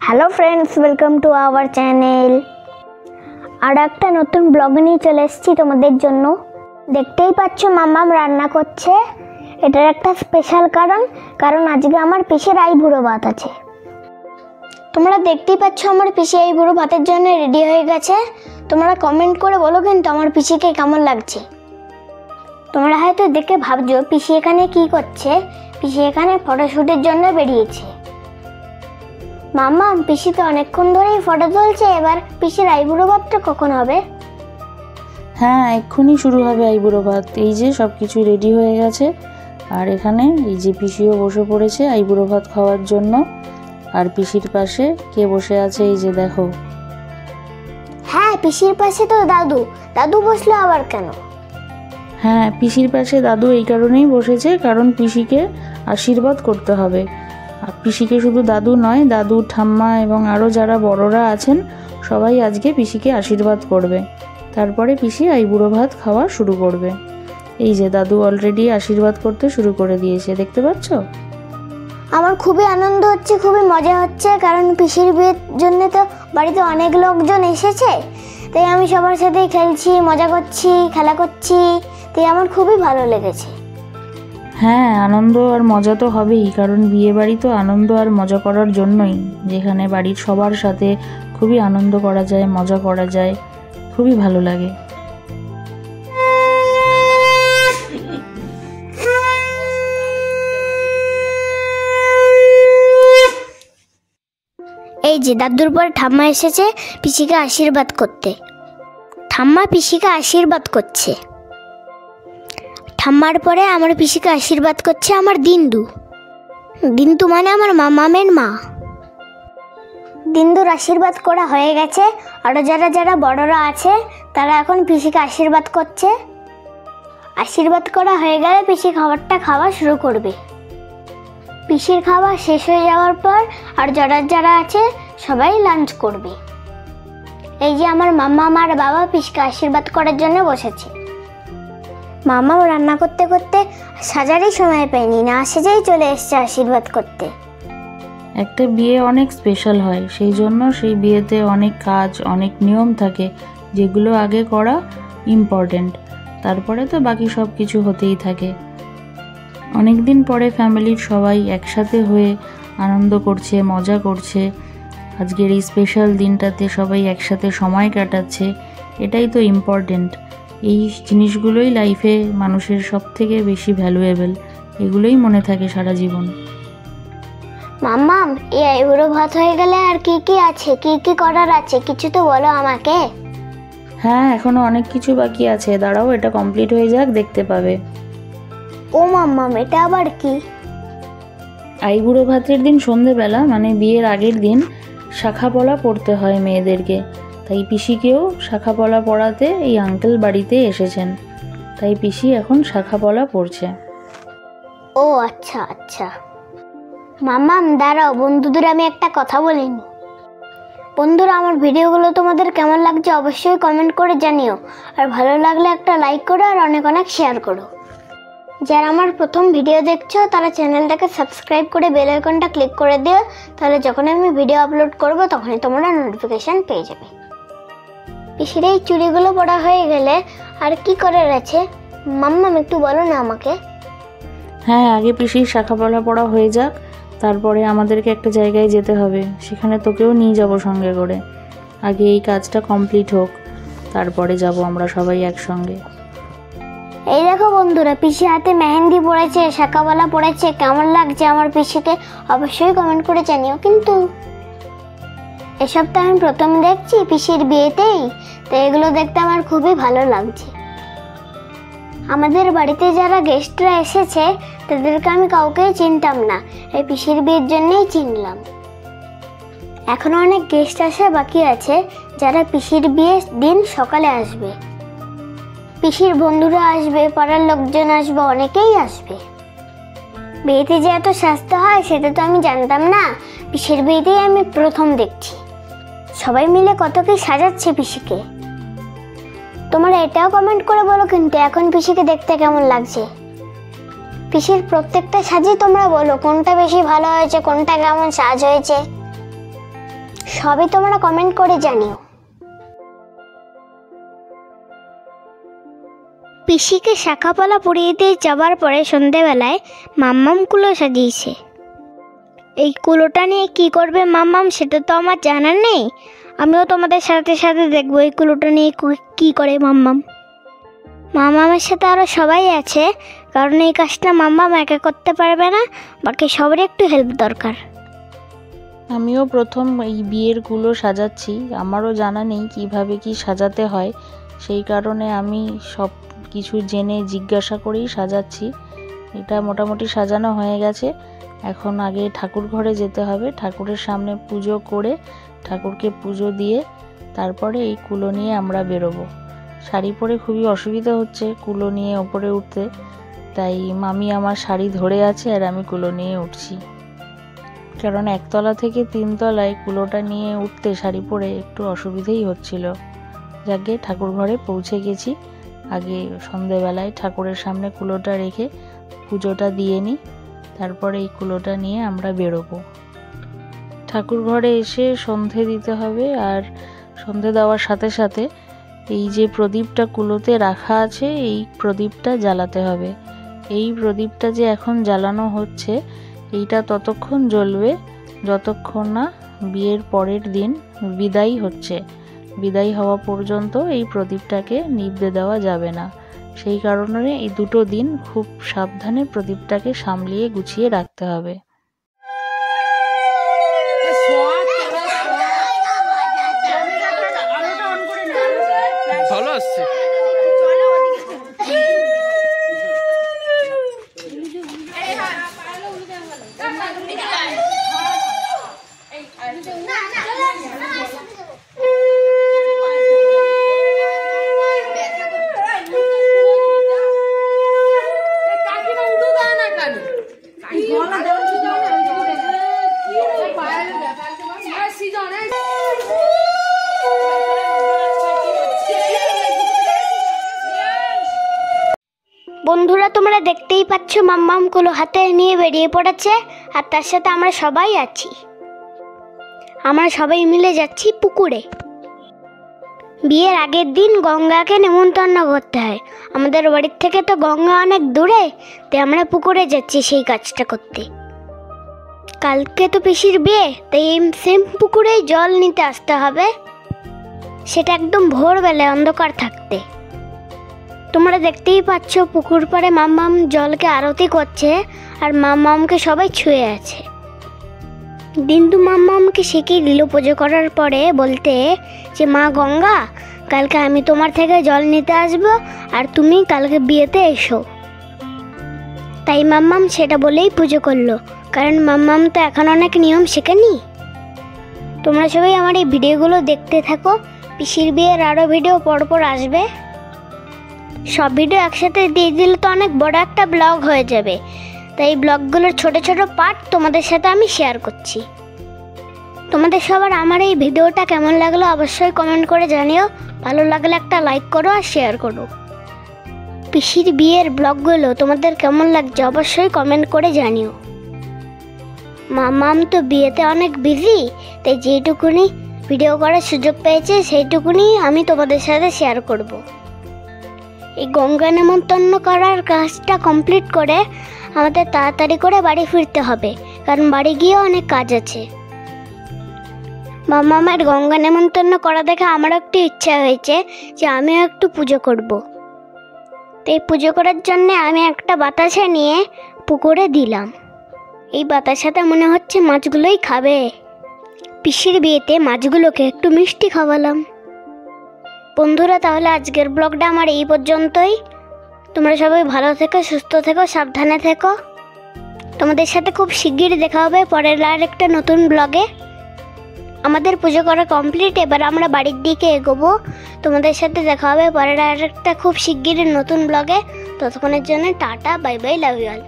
Hello friends, welcome to our channel. আর একটা নতুন ব্লগ নিয়ে চলে এসেছি তোমাদের জন্য। দেখতেই পাচ্ছ মাম্মাম রান্না করছে। এটার একটা স্পেশাল কারণ আজকে আমার পিসির আইবুড়ো ভাত আছে। তোমরা দেখতেই পাচ্ছ আমার পিসি আইবুড়ো ভাতের জন্য রেডি হয়ে গেছে। তোমরা কমেন্ট করে বলো কিন্তু আমার পিসিকে কেমন লাগছে। তোমরা হয়তো দেখে ভাবছো পিসি এখানে কি করছে। পিসি এখানে ফটোশ্যুটের জন্য বেরিয়েছে। মাম্মা, পিসি তো অনেকক্ষণ ধরেই ফটো তুলছে, এবার পিসির আইবুড়ো ভাতটা কখন হবে? হ্যাঁ, এক্ষুনি শুরু হবে আইবুড়ো ভাত। এই যে সব কিছু রেডি হয়ে গেছে, আর এখানে এই যে পিসিও বসে পড়েছে আইবুড়ো ভাত খাওয়ার জন্য। আর পিসির পাশে কে বসে আছে এই যে দেখো। হ্যাঁ, পিসির পাশে তো দাদু বসলো আবার কেন? হ্যাঁ, পিসির পাশে দাদু এই কারণেই বসেছে, কারণ পিসিকে আশীর্বাদ করতে হবে। আর পিসিকে শুধু দাদু নয়, দাদু, ঠাম্মা এবং আরও যারা বড়রা আছেন সবাই আজকে পিসিকে আশীর্বাদ করবে। তারপরে পিসি আইবুড়ো ভাত খাওয়া শুরু করবে। এই যে দাদু অলরেডি আশীর্বাদ করতে শুরু করে দিয়েছে, দেখতে পাচ্ছ? আমার খুবই আনন্দ হচ্ছে, খুবই মজা হচ্ছে, কারণ পিসির বিয়ের জন্য তো বাড়িতে অনেক লোকজন এসেছে। তাই আমি সবার সাথেই খেলছি, মজা করছি, খেলা করছি। তাই আমার খুবই ভালো লেগেছে। হ্যাঁ, আনন্দ আর মজা তো হবেই, কারণ বিয়ে বাড়ি তো আনন্দ আর মজা করার জন্যই, যেখানে বাড়ির সবার সাথে খুবই আনন্দ করা যায়, মজা করা যায়, খুবই ভালো লাগে। এই যে দাদুর পর ঠাম্মা এসেছে পিসিকে আশীর্বাদ করতে। ঠাম্মা পিসিকে আশীর্বাদ করছে। ঠাম্মার পরে আমার পিসিকে আশীর্বাদ করছে আমার দিন্দু মানে আমার মামামের মা। দিন্দুর আশীর্বাদ করা হয়ে গেছে। আরও যারা বড়রা আছে তারা এখন পিসিকে আশীর্বাদ করছে। আশীর্বাদ করা হয়ে গেলে পিসি খাবারটা খাওয়া শুরু করবে। পিসির খাওয়া শেষ হয়ে যাওয়ার পর আর যারা আছে সবাই লাঞ্চ করবে। এই যে আমার মাম্মা আর বাবা পিসিকে আশীর্বাদ করার জন্য বসেছে। মামাও রান্না করতে করতে সাজারই সময় পায়নি, না সেজেই চলে এসছে আশীর্বাদ করতে। একটা বিয়ে অনেক স্পেশাল হয়, সেই জন্য সেই বিয়েতে অনেক কাজ, অনেক নিয়ম থাকে, যেগুলো আগে করা ইম্পর্টেন্ট। তারপরে তো বাকি সব কিছু হতেই থাকে। অনেক দিন পরে ফ্যামিলির সবাই একসাথে হয়ে আনন্দ করছে, মজা করছে। আজকের এই স্পেশাল দিনটাতে সবাই একসাথে সময় কাটাচ্ছে, এটাই তো ইম্পর্টেন্ট। এই জিনিসগুলোই লাইফে মানুষের সব থেকে বেশি ভ্যালুয়েবল, এগুলোই মনে থাকে সারা জীবন। মাম্মাম, এই আইবুড়ো ভাত হয়ে গেলে আর কি আছে, কি করার আছে, কিছু তো বলো আমাকে। হ্যাঁ, এখনো অনেক কিছু বাকি আছে, দাঁড়াও এটা কমপ্লিট হয়ে যাক, দেখতে পাবে। ও মাম্মাম, এটা আবার কি? আইবুড়ো ভাতের দিন সন্ধেবেলা, মানে বিয়ের আগের দিন, শাখাপলা পড়তে হয় মেয়েদেরকে। তাই পিসিকেও শাখাপলা পড়াতে এই আঙ্কেল বাড়িতে এসেছেন। তাই পিসি এখন শাখাপলা পড়ছে। ও আচ্ছা। মাম্মাম দাঁড়াও, বন্ধুদের আমি একটা কথা বলিনি। বন্ধুরা, আমার ভিডিওগুলো তোমাদের কেমন লাগছে অবশ্যই কমেন্ট করে জানিও। আর ভালো লাগলে একটা লাইক করো আর অনেক শেয়ার করো। যারা আমার প্রথম ভিডিও দেখছো তারা চ্যানেলটাকে সাবস্ক্রাইব করে বেল আইকনটা ক্লিক করে দিও, তাহলে যখন আমি ভিডিও আপলোড করব তখনই তোমরা নোটিফিকেশান পেয়ে যাবে। পিসির এই চুড়িগুলো পড়া হয়ে গেলে আর কি করার আছে মাম্মাম, একটু বলো না আমাকে। হ্যাঁ, আগে পিসির শাখাপলা পড়া হয়ে যাক, তারপরে আমাদেরকে একটা জায়গায় যেতে হবে, সেখানে তোকেও নিয়ে যাব সঙ্গে করে। আগে এই কাজটা কমপ্লিট হোক, তারপরে যাব আমরা সবাই একসঙ্গে। এই দেখো বন্ধুরা, পিসি হাতে মেহেন্দি পড়েছে, শাখাপলা পড়েছে। কেমন লাগছে আমার পিসিকে অবশ্যই কমেন্ট করে জানিও। কিন্তু এসব তো আমি প্রথম দেখছি পিসির বিয়েতেই, তো এগুলো দেখতে আমার খুবই ভালো লাগছে। আমাদের বাড়িতে যারা গেস্টরা এসেছে তাদেরকে আমি কাউকেই চিনতাম না, এই পিসির বিয়ের জন্যই চিনলাম। এখনো অনেক গেস্ট আসা বাকি আছে, যারা পিসির বিয়ের দিন সকালে আসবে। পিসির বন্ধুরা আসবে, পাড়ার লোকজন আসবে, অনেকেই আসবে। বিয়েতে যে এত সাজতে হয় সেটা তো আমি জানতাম না, পিসির বিয়েতেই আমি প্রথম দেখছি। সবাই মিলে কত কি সাজাচ্ছে পিসিকে। তোমরা এটাও কমেন্ট করে বলো কিন্তু এখন পিসিকে দেখতে কেমন লাগছে। পিসির প্রত্যেকটা সাজই তোমরা বলো কোনটা বেশি ভালো হয়েছে, কোনটা কেমন সাজ হয়েছে। সবই তোমরা কমেন্ট করে জানিও। পিসিকে শাখাপালা পরিয়ে দিয়ে যাবার পরে সন্ধেবেলায় মাম্মাম কুলো সাজিয়েছে। এই কুলোটা নিয়ে কি করবে মাম্মাম সেটা তো আমার জানা নেই, আমিও তোমাদের সাথে সাথে দেখবো এই কুলোটা নিয়ে কি করে মাম্মাম। মাম্মামের সাথে আরও সবাই আছে, কারণ এই কাজটা মাম্মাম একা করতে পারবে না, বাকি সবারই একটু হেল্প দরকার। আমিও প্রথম এই বিয়ের কুলো সাজাচ্ছি, আমারও জানা নেই কিভাবে কি সাজাতে হয়, সেই কারণে আমি সব কিছু জেনে জিজ্ঞাসা করেই সাজাচ্ছি। এটা মোটামুটি সাজানো হয়ে গেছে। এখন আগে ঠাকুর ঘরে যেতে হবে, ঠাকুরের সামনে পুজো করে ঠাকুরকে পুজো দিয়ে তারপরে এই কুলো নিয়ে আমরা বেরোবো। শাড়ি পরে খুবই অসুবিধা হচ্ছে কুলো নিয়ে ওপরে উঠতে, তাই মামি আমার শাড়ি ধরে আছে আর আমি কুলো নিয়ে উঠছি। কারণ একতলা থেকে 3 তলায় কুলোটা নিয়ে উঠতে শাড়ি পরে একটু অসুবিধেই হচ্ছিল। যাকে ঠাকুর ঘরে পৌঁছে গেছি। আগে সন্ধেবেলায় ঠাকুরের সামনে কুলোটা রেখে পুজোটা দিয়ে নিই, তারপরে এই কুলোটা নিয়ে আমরা বেরোবো। ঠাকুর ঘরে এসে সন্ধে দিতে হবে, আর সন্ধে দেওয়ার সাথে সাথে এই যে প্রদীপটা কুলোতে রাখা আছে এই প্রদীপটা জ্বালাতে হবে। এই প্রদীপটা যে এখন জ্বালানো হচ্ছে এইটা ততক্ষণ জ্বলবে যতক্ষণ না বিয়ের পরের দিন বিদায় হচ্ছে। বিদায় হওয়া পর্যন্ত এই প্রদীপটাকে নিভতে দেওয়া যাবে না। সেই কারণে এই 2 দিন খুব সাবধানে প্রদীপটাকে সামলিয়ে গুছিয়ে রাখতে হবে। বন্ধুরা, তোমরা দেখতেই পাচ্ছ মাম্মাম কুলো হাতে নিয়ে বেরিয়ে পড়েছে, আর তার সাথে আমরা সবাই আছি। আমরা সবাই মিলে যাচ্ছি পুকুরে। বিয়ের আগের দিন গঙ্গাকে নেমন্তন্ন করতে হয়। আমাদের বাড়ির থেকে তো গঙ্গা অনেক দূরে, তাই আমরা পুকুরে যাচ্ছি সেই কাজটা করতে। কালকে তো পিসির বিয়ে, তাই সেম পুকুরেই জল নিতে আসতে হবে, সেটা একদম ভোরবেলায় অন্ধকার থাকতে। তোমরা দেখতেই পাচ্ছ পুকুর পাড়ে মাম্মাম জলকে আরতি করছে, আর মাম্মামকে সবাই ছুঁয়ে আছে। দিন্তু মাম্মামকে শিখিয়ে দিল পুজো করার পরে বলতে যে মা গঙ্গা, কালকে আমি তোমার থেকে জল নিতে আসবো, আর তুমি কালকে বিয়েতে এসো। তাই মাম্মাম সেটা বলেই পুজো করলো, কারণ মাম্মাম তো এখন অনেক নিয়ম শেখেনি। তোমরা সবাই আমার এই ভিডিওগুলো দেখতে থাকো, পিসির বিয়ের আরও ভিডিও পরপর আসবে। সব ভিডিও একসাথে দিয়ে দিলে তো অনেক বড় একটা ব্লগ হয়ে যাবে, তাই ব্লগগুলোর ছোট ছোট পার্ট তোমাদের সাথে আমি শেয়ার করছি। তোমাদের সবার আমার এই ভিডিওটা কেমন লাগলো অবশ্যই কমেন্ট করে জানিও। ভালো লাগলে একটা লাইক করো আর শেয়ার করো। পিসির বিয়ের ব্লগগুলো তোমাদের কেমন লাগছে অবশ্যই কমেন্ট করে জানিও। মাম্মাম তো বিয়েতে অনেক বিজি, তাই যেটুকুনি ভিডিও করার সুযোগ পেয়েছে সেইটুকুনি আমি তোমাদের সাথে শেয়ার করব। এই গঙ্গা নেমন্তন্ন করার কাজটা কমপ্লিট করে আমাদের তাড়াতাড়ি করে বাড়ি ফিরতে হবে, কারণ বাড়ি গিয়ে অনেক কাজ আছে। মাম্মামের গঙ্গা নেমন্তন্ন করা দেখে আমারও একটু ইচ্ছা হয়েছে যে আমিও একটু পুজো করব। তাই পুজো করার জন্য আমি একটা বাতাসা নিয়ে পুকুরে দিলাম। এই বাতাসাতে মনে হচ্ছে মাছগুলোই খাবে। পিসির বিয়েতে মাছগুলোকে একটু মিষ্টি খাওয়ালাম। বন্ধুরা, তাহলে আজকের ব্লগটা আমার এই পর্যন্তই। তোমরা সবাই ভালো থেকো, সুস্থ থেকো, সাবধানে থেকো। তোমাদের সাথে খুব শিগগিরই দেখা হবে পরের আরেকটা নতুন ব্লগে। আমাদের পুজো করা কমপ্লিট, এবার আমরা বাড়ির দিকে এগোবো। তোমাদের সাথে দেখা হবে পরের আরেকটা খুব শিগগিরই নতুন ব্লগে। ততক্ষণের জন্য tata, bye bye, love you all.